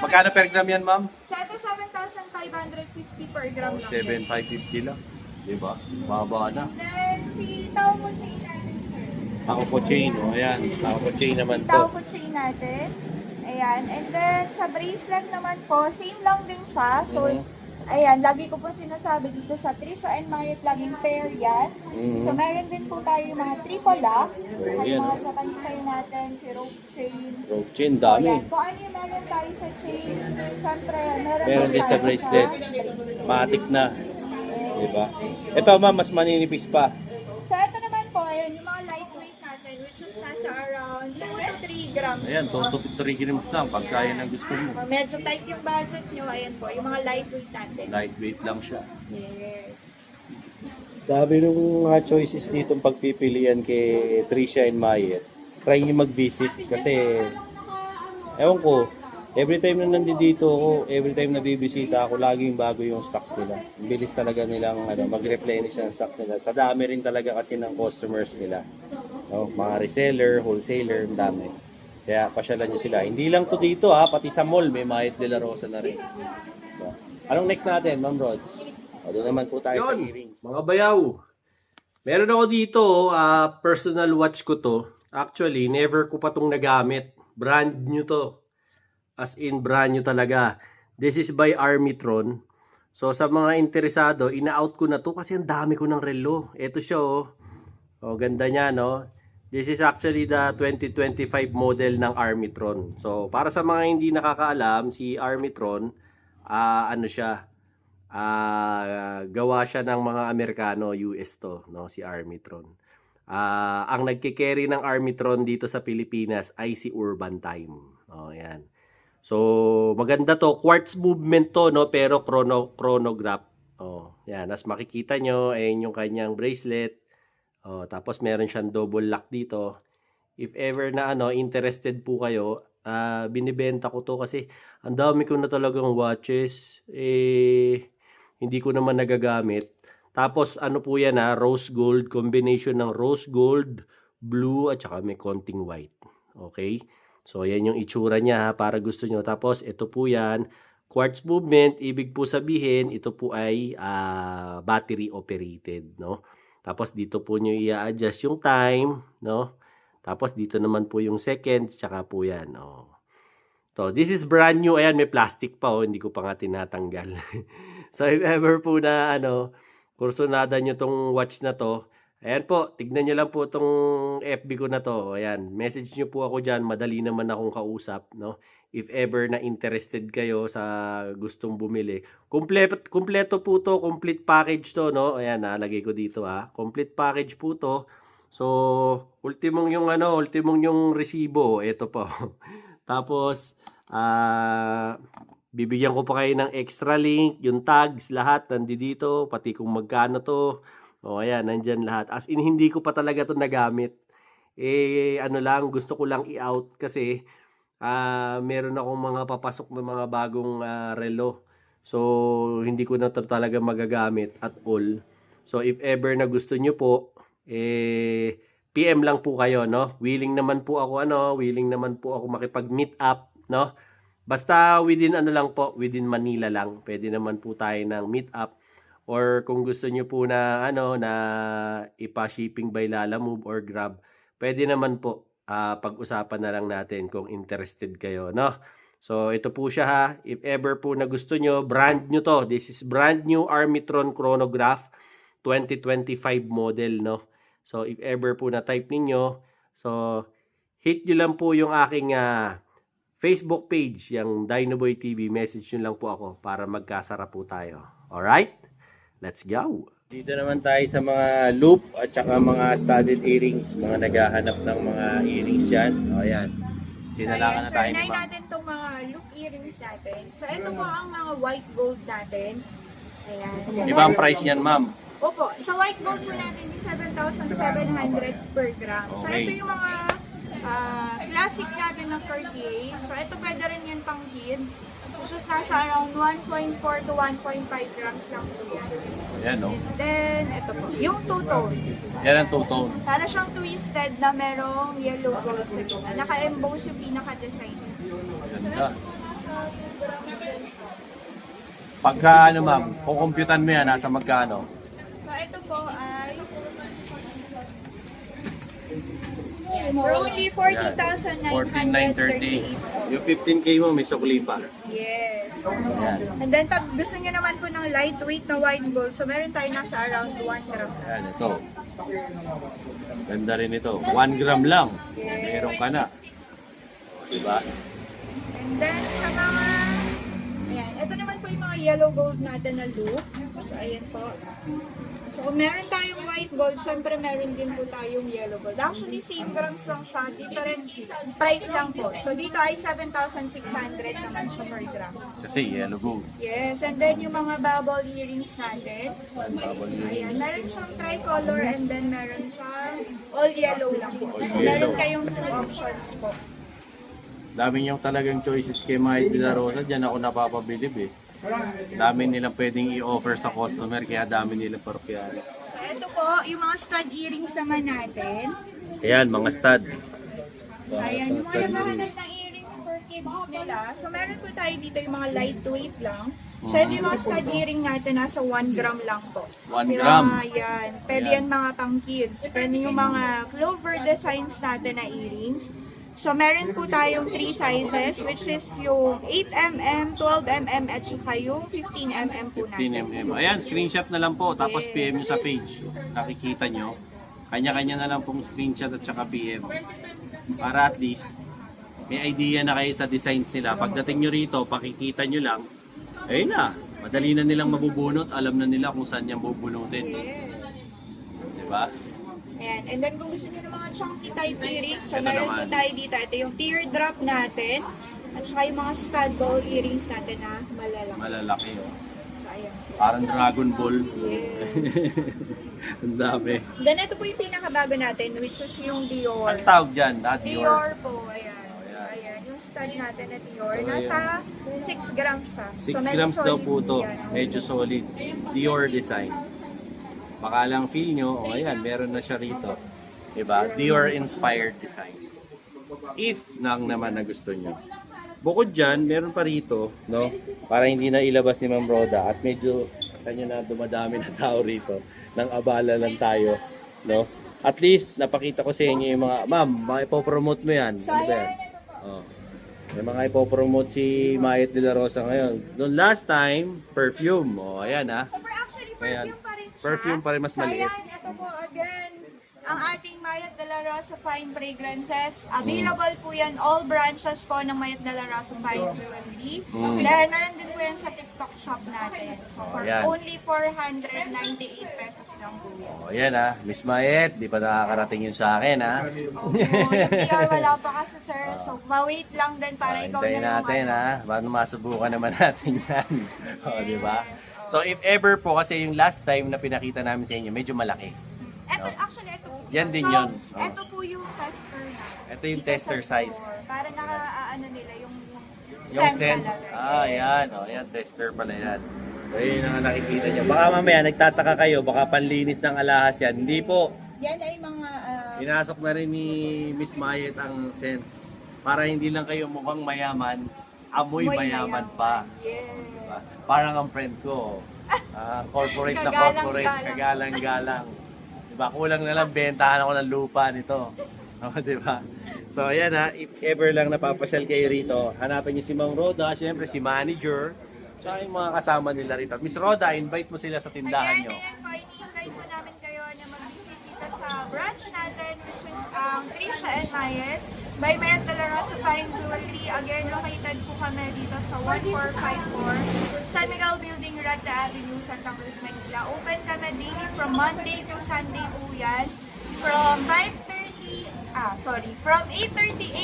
Magkano per gram yan, ma'am? So, ito 7,550 per gram Oh, lang. 7,550 lang. Diba? Baba na. Then, si Tao po chain natin, sir. Ako po chain, oh, ayan. Ako po chain naman Si Tao to. po chain natin. Ayan. And then, sa bracelet naman po, same lang din siya. So, Mhm. ayan, lagi ko po sinasabi dito sa Trisha and Marriott, laging pair yan. Mhm. So, meron din po tayo yung mga triple lock. At ayan, mga oh. Japan style natin, si rope chain. Rope chain, So, dami. ayan. Kung ano yung meron tayo sa chain, syempre, Meron din sa tayo bracelet. Matik na. Diba? Ito, ma'am, mas maninipis pa. So, ito naman po, ayan, yung mga lightweight natin, which is nasa around 2 to 3 grams. Ayan, 2 to 3 grams lang. Pagka yan ang gusto mo. Kung medyo tight yung budget nyo, ayan po, yung mga lightweight natin. Lightweight lang siya. Yes. Dami nung mga choices dito pagpipilian kay Trisha and Mayet. Try nyo mag-visit kasi ewan ko, every time na nandito ako, every time na bibisita ako, laging bago yung stocks nila. Ang bilis talaga nilang mag-replenish ng stocks nila. Sa dami rin talaga kasi ng customers nila. No, mga reseller, wholesaler, ang dami. Kaya pasyalan nyo sila. Hindi lang to dito ha, pati sa mall may Mayet de la Rosa na rin. So, anong next natin, Ma'am Rods? O, doon naman po tayo sa earrings. Mga bayaw, meron ako dito, personal watch ko to. Actually, never ko pa tong nagamit. Brand new to. As in, brand new talaga. This is by Armitron. So, sa mga interesado, ina-out ko na to kasi ang dami ko ng relo. Ito siya, oh. Oh, ganda niya, no? This is actually the 2025 model ng Armitron. So, para sa mga hindi nakakaalam, si Armitron, ano siya, gawa siya ng mga Amerikano, US to, no? Si Armitron. Ang nagkikerry ng Armitron dito sa Pilipinas ay si Urban Time. Oh, yan. So, maganda to. Quartz movement to, no? Pero chronograph. Oh, yan. As makikita nyo, ayun yung kanyang bracelet. Oh, tapos meron siyang double lock dito. If ever na interested po kayo, binibenta ko to kasi ang dami ko na talagang watches. Hindi ko naman nagagamit. Tapos ano po yan rose gold, combination ng rose gold, blue at saka may konting white. Okay? So yan yung itsura niya para gusto nyo. Tapos ito po yan, quartz movement, ibig po sabihin ito po ay battery operated, no? Tapos dito po nyo i-adjust yung time, no? Tapos dito naman po yung seconds, tsaka po yan, no? So, this is brand new. Ayan, may plastic pa, oh. Hindi ko pa nga tinatanggal. So, if ever po na, kursunada nyo tong watch na to, ayan po, tignan nyo lang po tong FB ko na to. Ayan, message nyo po ako dyan. Madali naman akong kausap, no? If ever na interested kayo sa gustong bumili. Kompleto po to, complete package to, no? Ayan, nalagay ko dito complete package po to. So, ultimong yung resibo, ito po. Tapos, bibigyan ko pa kayo ng extra link, yung tags, lahat nandito, pati kung magkano to. O, ayan, nandyan lahat. As in, hindi ko pa talaga to nagamit. Gusto ko lang i-out kasi meron akong mga papasok na mga bagong relo. So, hindi ko na talaga magagamit at all. So, if ever na gusto nyo po, PM lang po kayo, no? Willing naman po ako makipag-meet up, no? Basta within within Manila lang. Pwede naman po tayo ng meet up. Or kung gusto nyo po na, na ipa-shipping by Lalamove or Grab, pwede naman po. Pag-usapan na lang natin kung interested kayo, no? So, ito po siya If ever po na gusto nyo, brand new to. This is brand new Armitron chronograph 2025 model, no? So, if ever po na type ninyo, so, hit nyo lang po yung aking Facebook page, yung Dinoboy TV. Message nyo lang po ako para magkasara po tayo. Alright? Let's go! Dito naman tayo sa mga loop at saka mga studded earrings. Mga naghahanap ng mga earrings yan. O yan. Sinalakan na tayo ni Ma'am. natin itong mga loop earrings natin. So, ito po ang mga white gold natin. Ayan. Di ba ang price yan, Ma'am? Opo. Sa white gold po natin is 7,700 per gram. So, Okay. ito yung mga classic natin ng Cartier. So, ito pwede rin yan pang kids. So, nasa around 1.4 to 1.5 grams lang po yan. Ayan, no? Then, ito po. Yung two-tone. Yan ang two-tone. Para siyang twisted na merong yellow gold sa gitna. Naka-emboss yung pinaka-design. Ganda. Pagka, Ma'am, kukumputan mo yan, nasa magkano? So, ito po ay for only 14,938. Yung 15K mo, may sukli pa. Yes. Ayan. And then, pag gusto niyo naman po ng lightweight na white gold, so meron tayo nasa around 1 gram. Ayan, ito. Ganda rin ito. 1 gram lang. Meron ka na. O, diba? And then, sa mga, ayan, ito naman po yung mga yellow gold natin na loop. So, ayan po. So, kung meron tayong white gold, syempre meron din po tayong yellow gold. Actually, same grams lang siya. Different price lang po. So, dito ay 7,600 naman siya per gram. Kasi yellow gold. Yes, and then yung mga bubble earrings natin. Bubble Ayan, earrings. meron siyang tricolor and then meron siyang all yellow lang po. So, yellow. meron kayong two options po. Dami niyong talagang choices kay Mayet de la Rosa. Diyan ako napapabilib eh. Dami nilang pwedeng i-offer sa customer, kaya dami nilang parokyahan. So, ito po, yung mga stud earrings naman natin. Ayan, mga stud. Ayan, yung mga Stud naghahanap earrings. ng earrings for kids nila. So, meron po tayo dito yung mga lightweight lang. So, yung mga stud earring natin, nasa 1 gram lang po. 1 Yung gram. mga yan. Pwede Ayan. yan mga pang kids. Pwede yung mga clover designs natin na earrings. So, meron po tayong 3 sizes, which is yung 8mm, 12mm, at saka yung 15mm po natin. 15mm. Ayan, screenshot na lang po. Tapos PM nyo sa page. Nakikita nyo. Kanya-kanya na lang pong screenshot at saka PM. Para at least, may idea na kayo sa designs nila. Pagdating nyo rito, pakikita nyo lang. Ayun na. Madali na nilang mabubunot. Alam na nila kung saan niyang bubunutin. Yes. Diba? Ayan. And then kung gusto nyo ng mga chunky type earrings, so Ito meron po naman. tayo dito. Ito yung teardrop natin. At saka yung mga stud ball earrings natin na malalaki. Malalaki oh. So, ayan. Parang Dragon Ball. Ang dami. Then ito po yung pinakabago natin, which is yung Dior. Ang tawag dyan, Dior. Dior po, ayan. Ayan. Ayan, yung stud natin na Dior. Ayan. Nasa 6 grams siya. 6 medyo grams daw solid po to. yan. Medyo solid. Dior design. Baka lang feel nyo, oh ayan, meron na siya rito. Diba? Dior inspired design. If nang naman na gusto nyo. Bukod dyan, meron pa rito, no? Para hindi na ilabas ni Ma'am Roda at medyo kanya na dumadami na tao rito. Nang abala lang tayo, no? At least, napakita ko sa inyo yung mga, ma'am, mga ipopromote mo yan. So, Ano ba yan? ayan, ito po. Oh. May mga ipopromote si Mayet de la Rosa ngayon. Noong last time, perfume. O, ayan ha. So, actually, Ayan. perfume pa rin siya. Perfume pa rin, mas So, maliit. ayan, ito po again, ang ating Mayat de la Rosa Fine Fragrances. Available po yan, all branches po ng Mayat de la Rosa Fine Jewelry. Then, meron din po yan sa TikTok shop natin. So, for Ayan. only 498 pesos lang po yan. O, ayan ha. Miss Mayet, di pa nakakarating yun sa akin ha. Oh, yung PR wala pa kasi sir. So, ma-wait lang din para ikaw na Hintayin yung natin ano. ha. Paano masubukan naman natin yan. O, di ba? So, if ever po, kasi yung last time na pinakita namin sa inyo, medyo malaki. Ito, actually, ito po. Yan siya. din So, yun. Oh. Ito po yung tester na. Ito yung Dito tester sa size. store. Para naka-ano nila yung Yung scent scent. talaga. Ah, yan. O, yan. Tester pala yan. So, yun ang nakikita nyo. Baka mamaya, nagtataka kayo, baka panlinis ng alahas yan. Hindi po. Yan ay mga Pinasok na rin ni Miss Mayet ang scents. Para hindi lang kayo mukhang mayaman, amoy mayaman pa. Yes. Diba? Parang ang friend ko. Corporate na Kagalang-galang. corporate, kagalang-galang. Diba? Kulang na lang, bentahan ako ng lupa nito. Diba? So, ayan ha, if ever lang napapasyal kayo rito, hanapin niyo si Mang Roda, siyempre si manager, tsaka yung mga kasama nila rito. Miss Roda, invite mo sila sa tindahan Ayan, nyo. ayan po. Ini-invite po namin kayo na mag-visit dito sa branch natin, which is Trisha and Mayet. By Mayet de la Rosa Fine Jewelry. Again, located po kami dito sa 1454 San Miguel Building, Rata Avenue, Santa Cruz, Manila. Open kami daily from Monday to Sunday po yan. From 8:30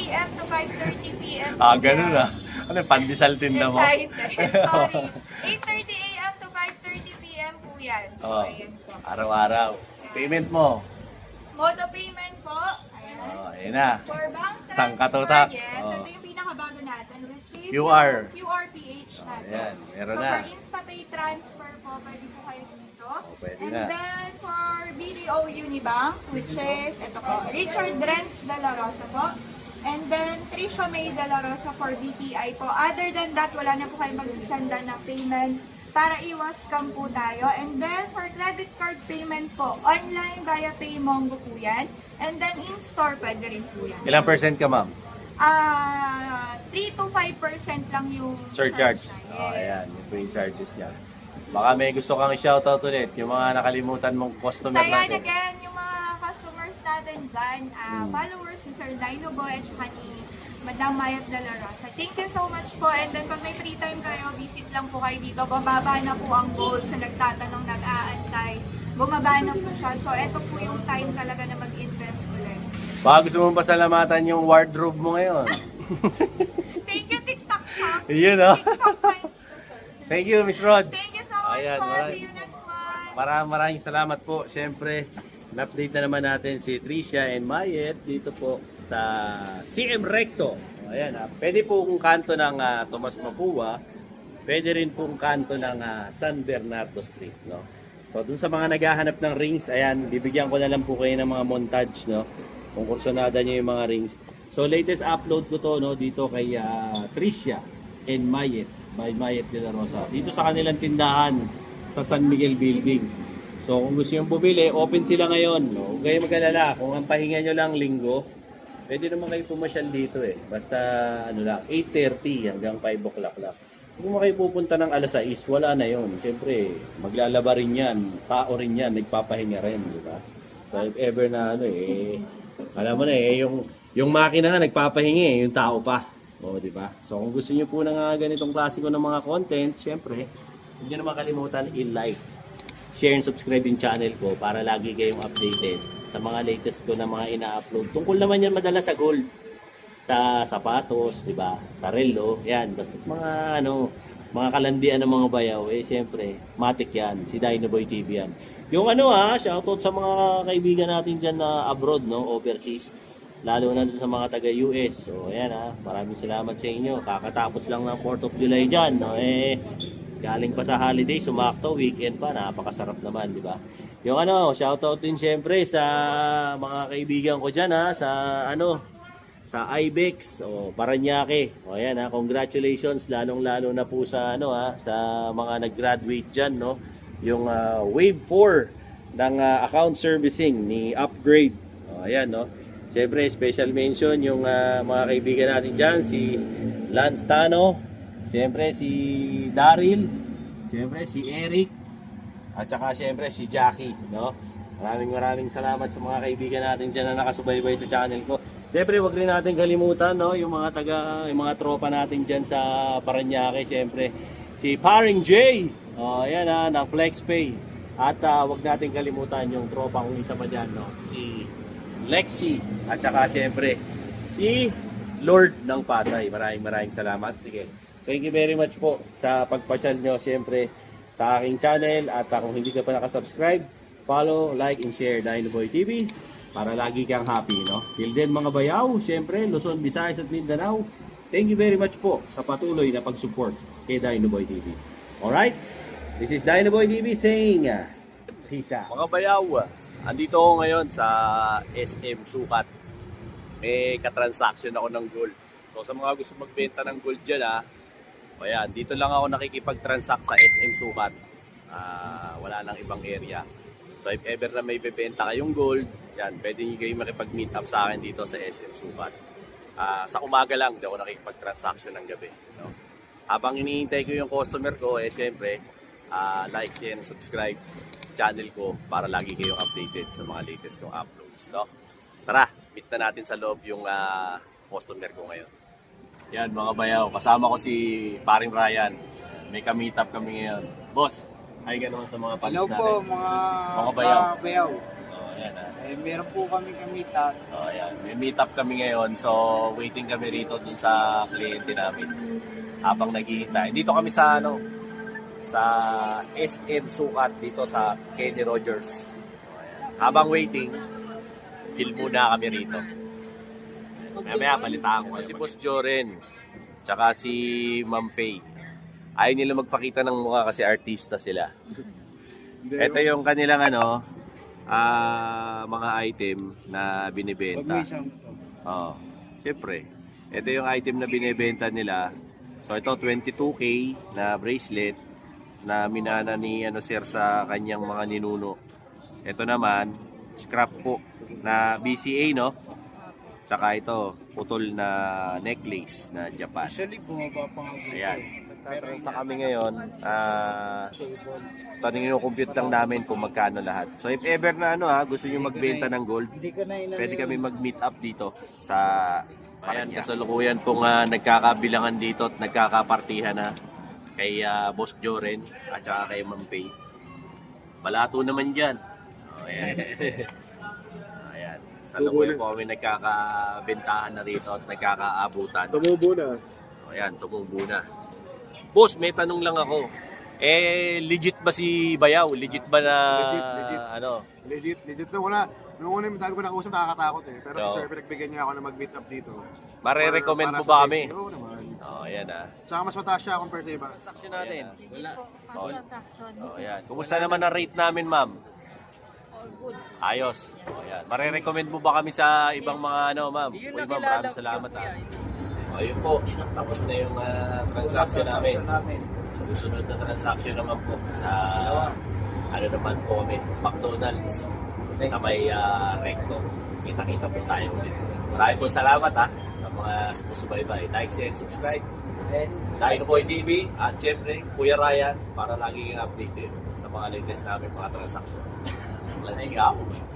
a.m. to 5:30 p.m. po Ganun yan. Ano, pandesal tinda mo? Excited. Sorry. 8:30 a.m. to 5:30 p.m. po yan. So, Oh, ayan po. araw-araw. Payment mo. Mode of payment po. Ayan. Oh, ayan na. For bank Sang transfer, katutak. yes. Oh. Ito yung pinakabago natin, which is QR. yung QRPH natin. Ayan, meron so, na. for InstaPay transfer po, pwede po kayo dito. Pwede And na. then, for BDO Unibank, which is, ito po, Richard Renz de la Rosa po. And then, Trisha May de la Rosa for BPI po. Other than that, wala na po kayo magsasanda ng payment para iwas scam po tayo. And then, for credit card payment po, online via PayMongo po yan. And then, in-store pwede rin po yan. Ilang percent ka, ma'am? 3 to 5% lang yung Surcharge. charge Oh, niya. ayan. Yun po yung charges niya. Baka may gusto kang i-shoutout ulit. Yung mga nakalimutan mong customer So, yan natin. again, yung mga customers natin dyan, followers ni Sir Dino Boy at saka ni Madam Mayat de la Rosa. Thank you so much po. And then, pag may free time kayo, visit lang po kayo dito. Bababa na po ang gold sa nagtatanong, nag-aantay. Bumaba na po siya. So, eto po yung time talaga na mag-invest ulit. Baka gusto mong pasalamatan yung wardrobe mo ngayon. Thank you, TikTok shop. Yun, oh. TikTok finds. Thank you, Miss Rods. Thank you so much po. See you next month. Maraming salamat po. Siyempre, na-update na naman natin si Trisha and Mayet dito po sa CM Recto. Ayan, pwede po kung kanto ng Tomas Mapua, pwede rin po kung kanto ng San Bernardo Street. No? So, dun sa mga naghahanap ng rings, ayan, bibigyan ko na lang po kayo ng mga montage, no? Kung kursunada nyo yung mga rings. So latest upload ko to, no, dito kay Tricia and Mayet, by Mayet de la Rosa. Dito sa kanilang tindahan sa San Miguel Building. So kung gusto nyo bumili, open sila ngayon. No? Huwag kayong mag-alala. Kung ang pahinga nyo lang linggo, pwede naman kayo pumasyal dito eh. Basta ano lang, 8:30 hanggang 5 o'clock lang. Kung mo kayo pupunta ng alas 6, wala na yon. Siyempre, maglalaba rin yan, tao rin yan, nagpapahinga rin, di ba? So if ever na ano eh, alam mo na eh, yung makina nga nagpapahinga eh, yung tao pa. O, di ba? So kung gusto niyo po ng ganitong klase ko ng mga content, siyempre, hindi niyo naman kalimutan i-like, share and subscribe yung channel ko para lagi kayong updated sa mga latest ko na mga ina-upload. Tungkol naman yan madalas sa gold, sa sapatos, di ba? Sa relo, yan. Basta mga ano, mga kalandian ng mga bayaw, eh siyempre, matik yan. Si Dinoboy TV yan. Yung ano shoutout sa mga kaibigan natin dyan na abroad, no, overseas. Lalo na sa mga taga-US. So, ayan maraming salamat sa inyo. Kakatapos lang ng 4th of July dyan. No? Galing pa sa holiday, sumakto, weekend pa. Napakasarap naman, di ba? Yung shoutout din syempre sa mga kaibigan ko dyan, sa IBEX, o Paranaque. O, ayan, congratulations, lalong-lalo na po sa, sa mga nag-graduate dyan, no? Yung Wave 4 ng account servicing ni Upgrade. O, ayan, no? Siyempre, special mention yung mga kaibigan natin dyan, si Lance Tano, siyempre si Daryl, siyempre si Eric, at saka siyempre si Jackie, no? Maraming salamat sa mga kaibigan natin dyan na nakasubaybay sa channel ko. Siyempre, wag rin natin kalimutan, no? Yung mga tropa natin dyan sa Paranaque, siyempre si Paring J, ayan ng FlexPay. At wag natin kalimutan yung tropa kong isa pa dyan, no? Si Lexi, at saka syempre si Lord ng Pasay. Maraming salamat. Sige. Thank you very much po sa pagpasyal nyo syempre sa aking channel, at kung hindi ka pa nakasubscribe, follow, like, and share Dinoboy TV para lagi kang happy, no? Till then mga bayaw, syempre Luzon, Visayas at Mindanao, thank you very much po sa patuloy na pag-support kay Dinoboy TV. Alright? This is Dinoboy TV saying peace out. Mga bayaw, andito ako ngayon sa SM Sukat. May katransaction ako ng gold. So sa mga gusto magbenta ng gold dyan ayan, dito lang ako nakikipag-transact sa SM Sukat. Wala nang ibang area. So if ever na may bebenta kayong gold, yan, pwede nyo kayo makipag-meet up sa akin dito sa SM Sukat. Sa umaga lang, di ako nakikipag-transaction ng gabi. No? Habang iniintay ko yung customer ko, siyempre, like, share, and subscribe channel ko para lagi kayong updated sa mga latest kong uploads, no? Tara, meet na natin sa loob yung customer ko ngayon. Yan mga bayaw, kasama ko si Paring Ryan. May ka-meet up kami ngayon. Boss, hi ka naman sa mga palis natin. Hello po mga bayaw. Yan, meron po kami ka-meet up. Yan. May meet up kami ngayon, so waiting kami rito dun sa kliyente namin habang naghihintay. Dito kami sa sa SM Sukat dito sa Kenny Rogers. Habang waiting, chill muna kami rito. Mamaya palitaan ko si Boss Joren, tsaka si Ma'am Faye. Ayaw nila magpakita ng mukha kasi artista sila. Ito yung kanilang mga item na binibenta. Siyempre. Ito yung item na binibenta nila. So ito 22K na bracelet na minana ni sir sa kanyang mga ninuno. Ito naman scrap po na BCA, no? Tsaka ito putol na necklace na Japan. Actually, bumaba pa nga. Ayan. Sa kami ngayon, compute lang namin kung magkano lahat. So if ever na gusto niyo magbenta ng gold, pwede kami mag-meet up dito sa kasalukuyan pong nagkakabilangan dito at nagkakapartihan na kay Boss Joren at saka kay Ma'am Faye. Balato naman dyan. Ayan. Ayan. Sa lukuyan po kami nagkakabentahan na rito at nagkakaabutan. Tumubo na. Ayan, tumubo na. Boss, may tanong lang ako. Legit ba si Bayaw? Legit ba na... Legit. Legit na wala. Nung una yung dami ko nakausap, nakakatakot Pero si So, Sir, pinagbigyan niya ako na mag-meet up dito. Mare-recommend Para mo sa ba kami? safety. Oo naman. Ayan Tsaka mas mataas siya compare sa iba. Transaction natin. Wala. Ayan. Kumusta naman ang rate namin, ma'am? all good. Ayos. O, yan. Marirecommend mo ba kami sa ibang mga ano, ma'am? Yun O, ang ma'am, kilala maraming salamat ko, ha. kuya. O, yun po. Tapos na yung transaction namin. Susunod na transaction naman po sa ano naman po kami, McDonald's sa may Recto. Kita-kita po tayo ulit. Maraming po salamat ha sa mga sumusubaybay. Like, share, and subscribe. Dahil Boy TV at syempre Kuya Ryan para lagi kang updated sa mga latest namin mga transaction. Let's go!